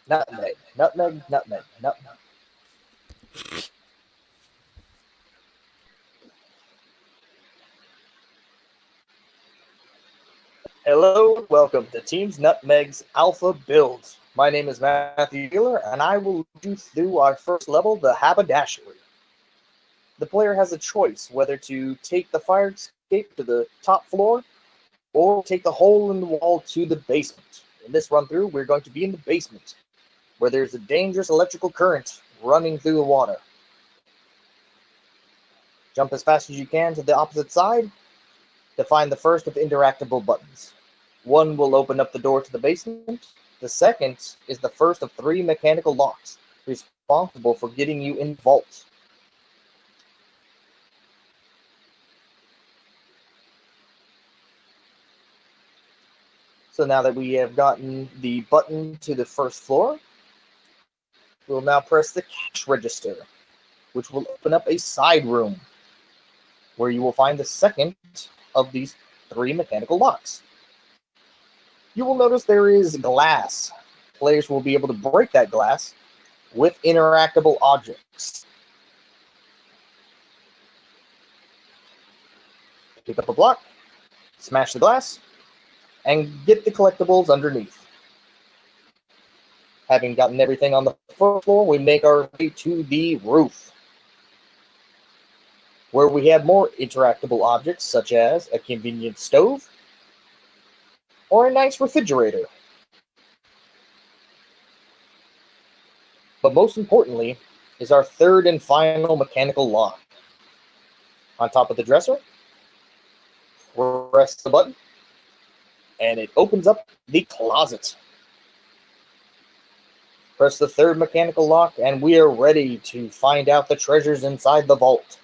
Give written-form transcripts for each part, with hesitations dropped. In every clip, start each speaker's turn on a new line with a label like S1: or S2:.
S1: Nutmeg, nutmeg, nutmeg, nutmeg. Hello and welcome to Teams Nutmeg's Alpha Build. My name is Matthew Wheeler, and I will lead you through our first level, the Haberdashery. The player has a choice whether to take the fire escape to the top floor or take the hole in the wall to the basement. In this run through, we're going to be in the basement, where there's a dangerous electrical current running through the water. Jump as fast as you can to the opposite side to find the first of interactable buttons. One will open up the door to the basement. The second is the first of three mechanical locks, responsible for getting you in the vault. So now that we have gotten the button to the first floor, we'll now press the cash register, which will open up a side room, where you will find the second of these three mechanical locks. You will notice there is glass. Players will be able to break that glass with interactable objects. Pick up a block, smash the glass, and get the collectibles underneath. Having gotten everything on the first floor, we make our way to the roof, where we have more interactable objects such as a convenient stove or a nice refrigerator. But most importantly is our third and final mechanical lock. On top of the dresser, press the button, and it opens up the closet. Press the third mechanical lock, and we are ready to find out the treasures inside the vault.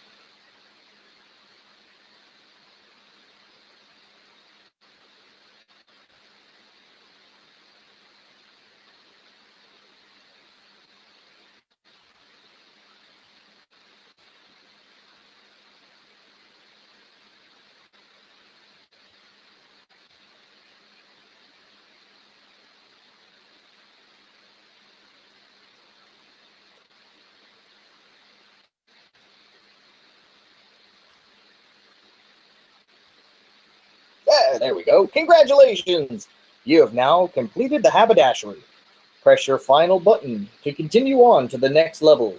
S1: Yeah, there we go. Congratulations! You have now completed the haberdashery. Press your final button to continue on to the next level.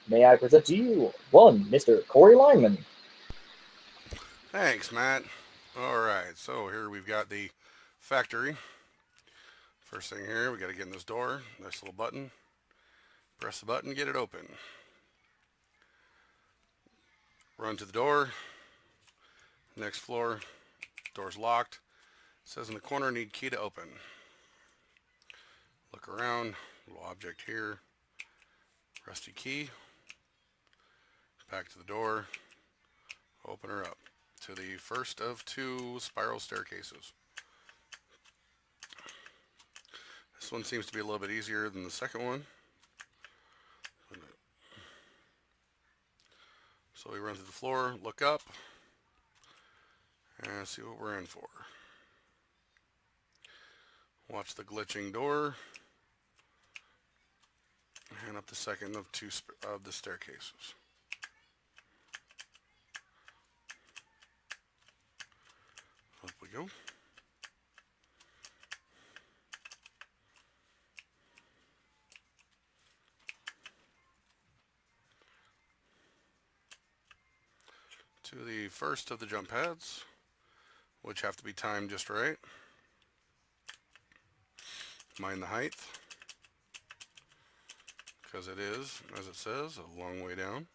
S1: May I present to you one Mr. Corey Lyman.
S2: Thanks, Matt. All right, so here we've got the factory. First thing here, we got to get in this door. Nice little button. Press the button, get it open. Run to the door. Next floor. Door's locked. It says in the corner, need key to open. Look around. Little object here. Rusty key. Back to the door. Open her up to the first of two spiral staircases. This one seems to be a little bit easier than the second one. So we run through the floor, look up, and see what we're in for. Watch the glitching door, and up the second of two of the staircases. Up we go. To the first of the jump pads, which have to be timed just right. Mind the height, because it is, as it says, a long way down.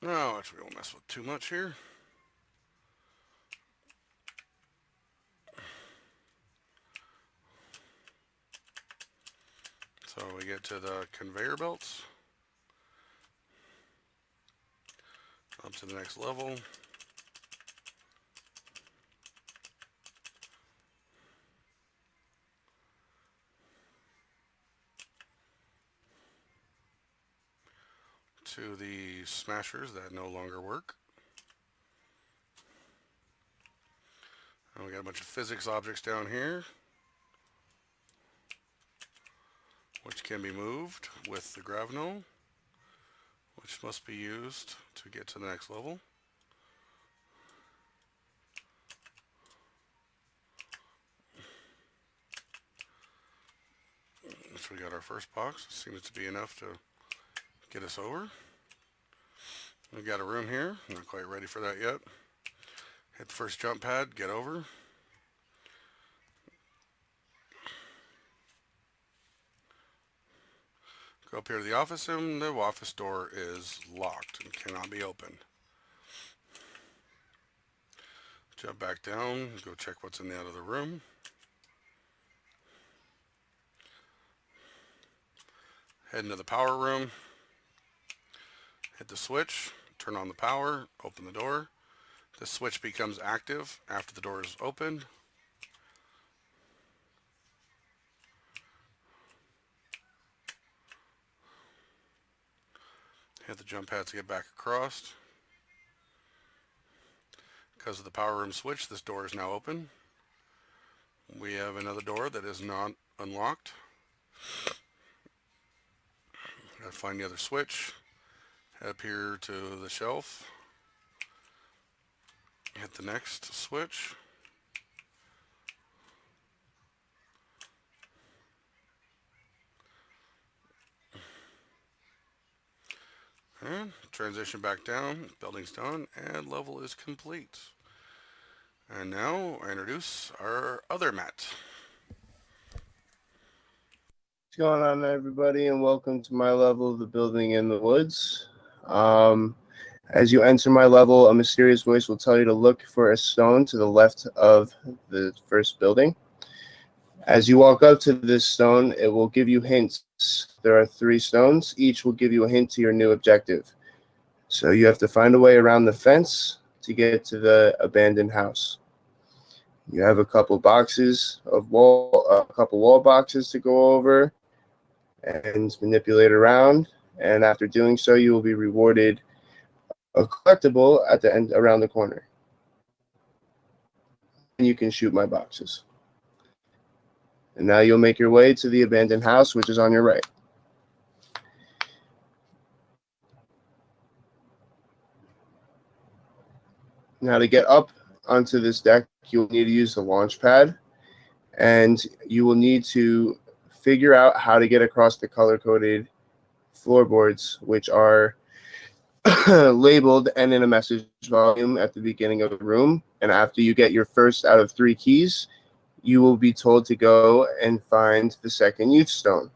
S2: No, actually, we won't mess with too much here. So we get to the conveyor belts. Up to the next level. To the smashers that no longer work. And we got a bunch of physics objects down here, which can be moved with the gravinol, which must be used to get to the next level. So we got our first box. Seems to be enough to get us over. We've got a room here. Not quite ready for that yet. Hit the first jump pad, get over. Go up here to the office, and the office door is locked and cannot be opened. Jump back down, go check what's in the other room. Head into the power room. Hit the switch, turn on the power, open the door. The switch becomes active after the door is opened. Hit the jump pad to get back across. Because of the power room switch, this door is now open. We have another door that is not unlocked. Gotta find the other switch. Head up here to the shelf. Hit the next switch. And transition back down. Building's done, and level is complete. And now I introduce our other mat.
S3: What's going on, everybody, and welcome to my level of the building in the woods. As you enter my level, a mysterious voice will tell you to look for a stone to the left of the first building. As you walk up to this stone, it will give you hints. There are 3 stones. Each will give you a hint to your new objective. So you have to find a way around the fence to get to the abandoned house. You have a couple boxes of wall boxes to go over and manipulate around. And after doing so, you will be rewarded a collectible at the end around the corner. And you can shoot my boxes. And now you'll make your way to the abandoned house, which is on your right. Now to get up onto this deck, you'll need to use the launch pad, and you will need to figure out how to get across the color-coded floorboards, which are labeled and in a message volume at the beginning of the room. And after you get your first out of 3 keys, you will be told to go and find the second youth stone.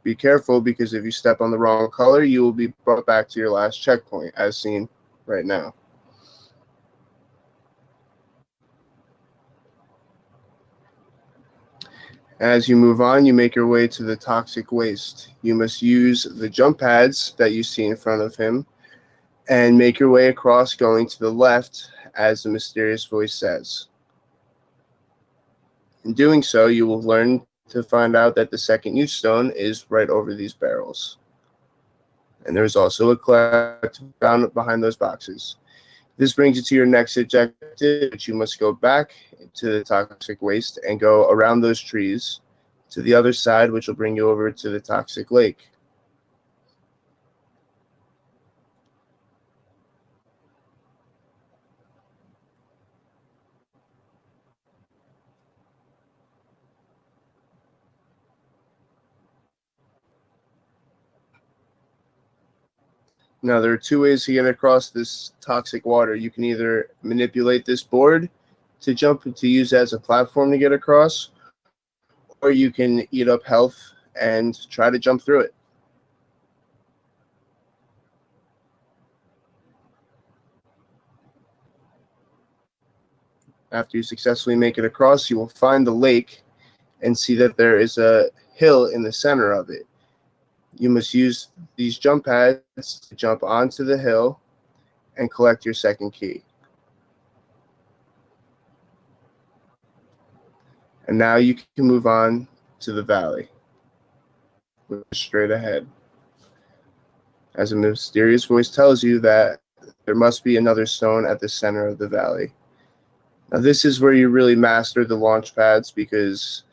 S3: Be careful, because if you step on the wrong color, you will be brought back to your last checkpoint, as seen right now. As you move on, you make your way to the toxic waste. You must use the jump pads that you see in front of him and make your way across, going to the left, as the mysterious voice says. In doing so, you will learn to find out that the second youth stone is right over these barrels. And there's also a collectible found behind those boxes. This brings you to your next objective, which you must go back to the toxic waste and go around those trees to the other side, which will bring you over to the toxic lake. Now, there are 2 ways to get across this toxic water. You can either manipulate this board to jump to use as a platform to get across, or you can eat up health and try to jump through it. After you successfully make it across, you will find the lake and see that there is a hill in the center of it. You must use these jump pads to jump onto the hill and collect your second key. And now you can move on to the valley, which is straight ahead. As a mysterious voice tells you that there must be another stone at the center of the valley. Now this is where you really master the launch pads, because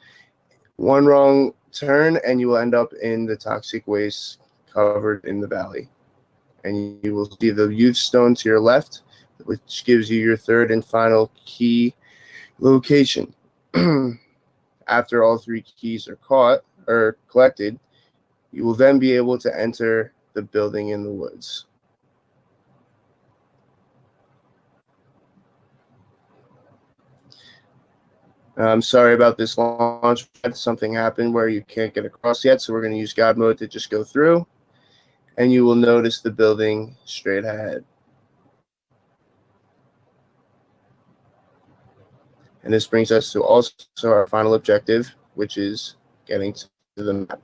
S3: one wrong turn and you will end up in the toxic waste covered in the valley. And you will see the youth stone to your left, which gives you your third and final key location. After all 3 keys are collected, you will then be able to enter the building in the woods. I'm sorry about this launch pad. Something happened where you can't get across yet, so we're going to use God mode to just go through, and you will notice the building straight ahead. And this brings us to also our final objective, which is getting to the map.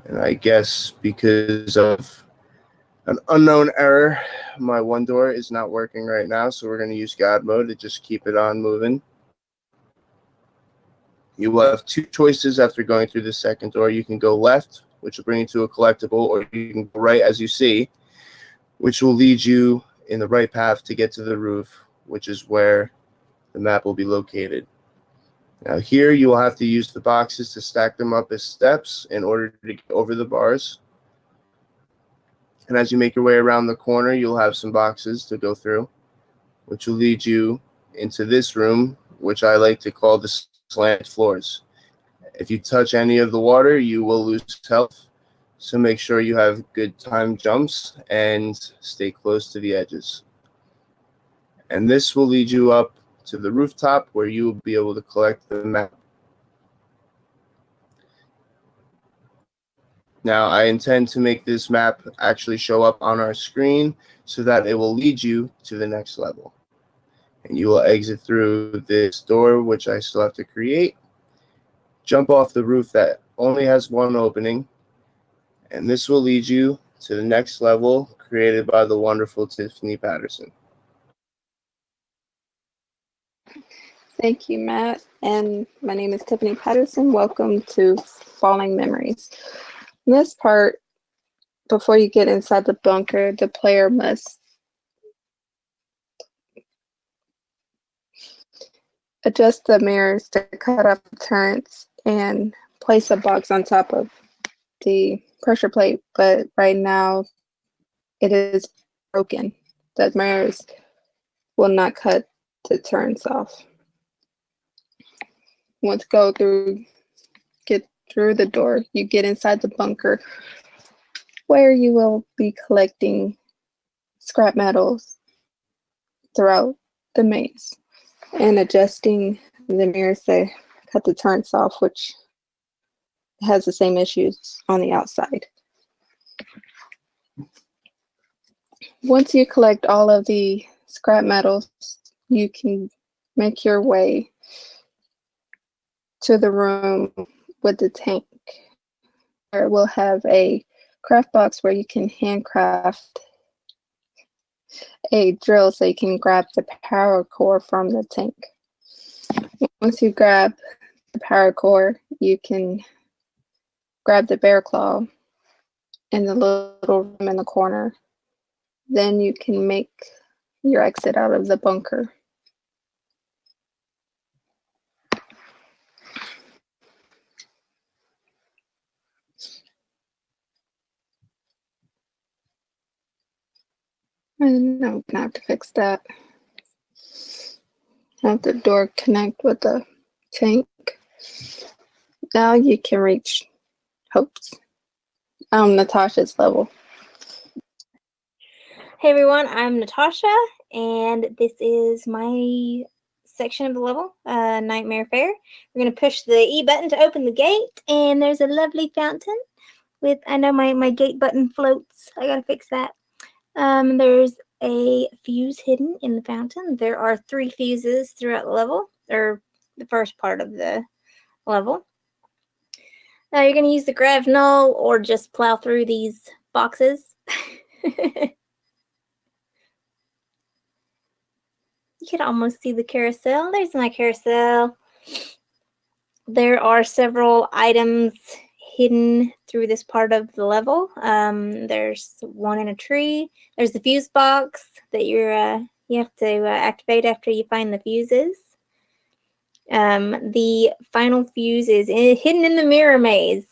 S3: And I guess because of an unknown error, my one door is not working right now, so we're going to use God mode to just keep it on moving. You will have 2 choices after going through the second door. You can go left, which will bring you to a collectible, or you can go right as you see, which will lead you in the right path to get to the roof, which is where the map will be located. Now here you will have to use the boxes to stack them up as steps in order to get over the bars. And as you make your way around the corner, you'll have some boxes to go through, which will lead you into this room, which I like to call the slant floors. If you touch any of the water, you will lose health. So make sure you have good time jumps and stay close to the edges. And this will lead you up to the rooftop where you will be able to collect the map. Now, I intend to make this map actually show up on our screen so that it will lead you to the next level. And you will exit through this door, which I still have to create. Jump off the roof that only has one opening. And this will lead you to the next level created by the wonderful Tiffany Patterson.
S4: Thank you, Matt. And my name is Tiffany Patterson. Welcome to Falling Memories. In this part, before you get inside the bunker, the player must adjust the mirrors to cut off the turrets and place a box on top of the pressure plate. But right now, it is broken. The mirrors will not cut the turrets off. Once get through the door, you get inside the bunker where you will be collecting scrap metals throughout the maze and adjusting the mirrors to cut the turrets off, which has the same issues on the outside. Once you collect all of the scrap metals, you can make your way to the room with the tank, where we'll have a craft box where you can handcraft a drill so you can grab the power core from the tank. Once you grab the power core, you can grab the bear claw in the little room in the corner. Then you can make your exit out of the bunker. And I'm gonna have to fix that. Have the door connect with the tank. Now you can reach Hope's, Natasha's level.
S5: Hey everyone, I'm Natasha, and this is my section of the level, Nightmare Fair. We're going to push the E button to open the gate, and there's a lovely fountain with, I know my gate button floats. I got to fix that. There's a fuse hidden in the fountain. There are 3 fuses throughout the level, or the first part of the level. Now you're going to use the grav null or just plow through these boxes. You can almost see the carousel. There's my carousel. There are several items hidden through this part of the level. There's one in a tree. There's the fuse box that you have to activate after you find the fuses. The final fuse is hidden in the mirror maze.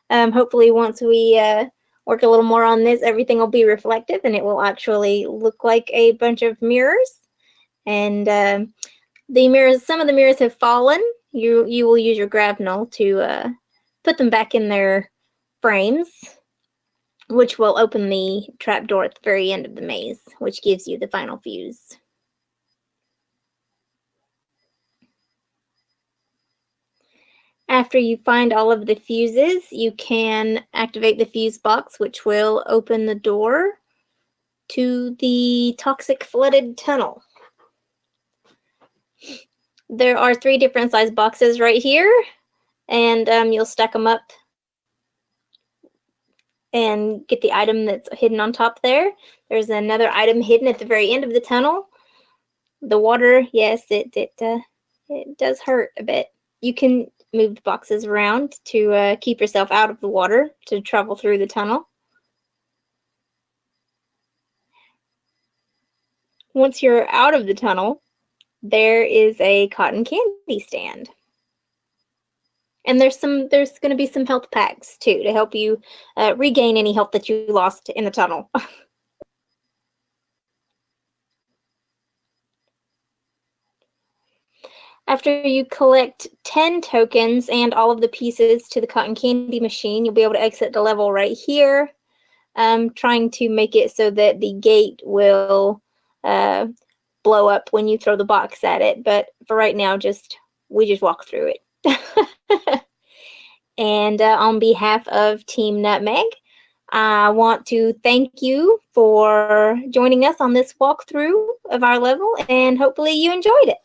S5: Hopefully once we work a little more on this, everything will be reflective and it will actually look like a bunch of mirrors. And the mirrors, some of the mirrors have fallen. You will use your grav null to put them back in their frames, which will open the trapdoor at the very end of the maze, which gives you the final fuse. After you find all of the fuses, you can activate the fuse box, which will open the door to the toxic flooded tunnel. There are 3 different size boxes right here, and you'll stack them up and get the item that's hidden on top there. There's another item hidden at the very end of the tunnel. The water, yes, it does hurt a bit. You can move the boxes around to keep yourself out of the water to travel through the tunnel. Once you're out of the tunnel, there is a cotton candy stand. And there's going to be some health packs too to help you regain any health that you lost in the tunnel. After you collect 10 tokens and all of the pieces to the cotton candy machine, you'll be able to exit the level right here. Trying to make it so that the gate will blow up when you throw the box at it. But for right now, we just walk through it. And on behalf of Team Nutmeg, I want to thank you for joining us on this walkthrough of our level, and hopefully you enjoyed it.